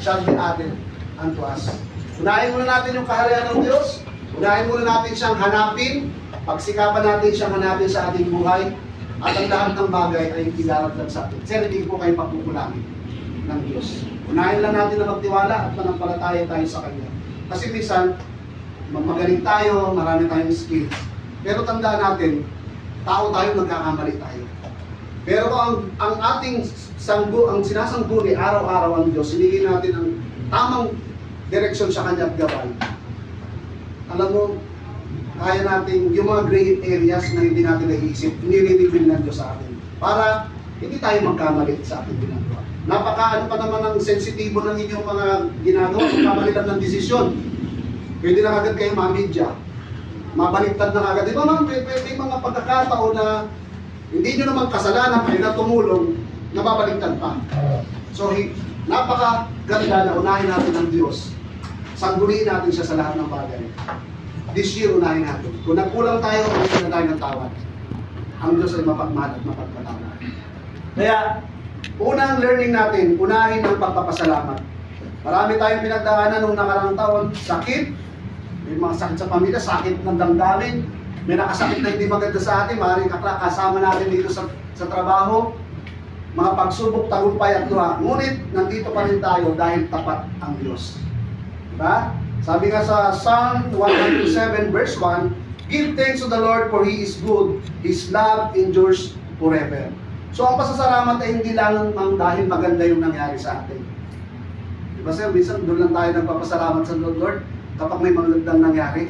shall be added unto us. Unahin muna natin yung kaharian ng Diyos. Unahin muna natin siyang hanapin. Pagsikapan natin siyang hanapin sa ating buhay. At ang lahat ng bagay ay idaragdag sa atin. Sir, hindi po kayo pagkukulangin ng Diyos. Unahin lang natin na magtiwala at manampalataya tayo sa Kanya. Kasi minsan, magaling tayo, marami tayong skills. Pero tandaan natin, tao tayo, nagkakamali tayo. Pero ang ating ang sinasangguni araw-araw ang Diyos, hiningin natin ang tamang direksyon sa Kanya at gabay. Alam mo, kaya natin yung mga gray areas na hindi natin naisip, nire-reveal ng Diyos sa atin. Para hindi tayo magkamali sa ating ginagawa. Napaka pa naman ang sensitibo ng inyong mga ginagawa, magkamali lang ng desisyon. Pwede lang agad kayo mamidya. Mabaliktad na agad. Di ba may mga pagkakataon na hindi nyo naman kasalanan kayo na tumulong, nababaliktad pa. So, napaka-ganda na unahin natin ang Diyos. Sangguniin natin siya sa lahat ng bagay. This year, unahin natin. Kung nagkulang tayo, unahin na tayo ng tawad. Ang Diyos ay mapagmahal at mapagpatawad. Kaya, unang learning natin, unahin ang pagpapasalamat. Marami tayong pinagdaanan nung nakarang taon, sakit, may mga sakit sa pamilya, sakit ng damdamin, may nakasakit na hindi maganda sa atin, maaaring kasama natin dito sa trabaho, mga pagsubok, tagumpay at luha. Ngunit, nandito pa rin tayo dahil tapat ang Diyos. Diba? Sabi nga sa Psalm 107 verse 1, give thanks to the Lord for He is good, His love endures forever. So ang pasasalamat ay hindi lang dahil maganda yung nangyari sa atin. Diba sir, minsan doon lang tayo nagpapasalamat sa Lord kapag may magandang nangyari.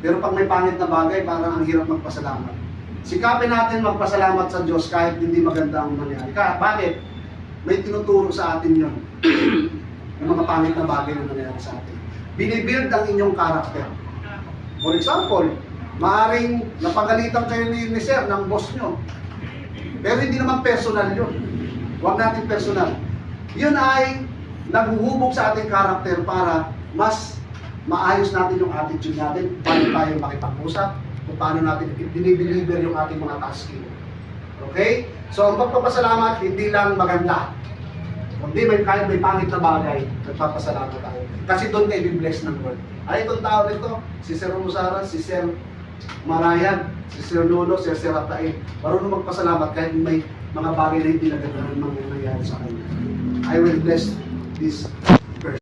Pero pag may pangit na bagay, parang ang hirap magpasalamat. Sikapin natin magpasalamat sa Diyos kahit hindi maganda ang nangyari. Bakit? May tinuturo sa atin yun. Yung mga pangit na bagay na nangyari sa atin. Binibuild ang inyong karakter. For example, maaaring napagalitan kayo ni sir ng boss nyo. Pero hindi naman personal yun. Huwag natin personal. Yun ay naghuhubog sa ating karakter para mas maayos natin yung attitude natin, paano tayo makipag-usap, kung paano natin dinideliver yung ating mga tasking. Okay? So, ang pagpapasalamat, hindi lang maganda. Kundi kahit may pangit na bagay, nagpapasalamat tayo. Kasi doon kayo i-bless ng Lord. Ay, itong tao nito, si Sir Rosara, si Sir Marayan, si Sir Lolo, si Sir Rafael, marunong magpasalamat kahit may mga bagay na hindi nagagawin nangyayari sa kanya. I will bless this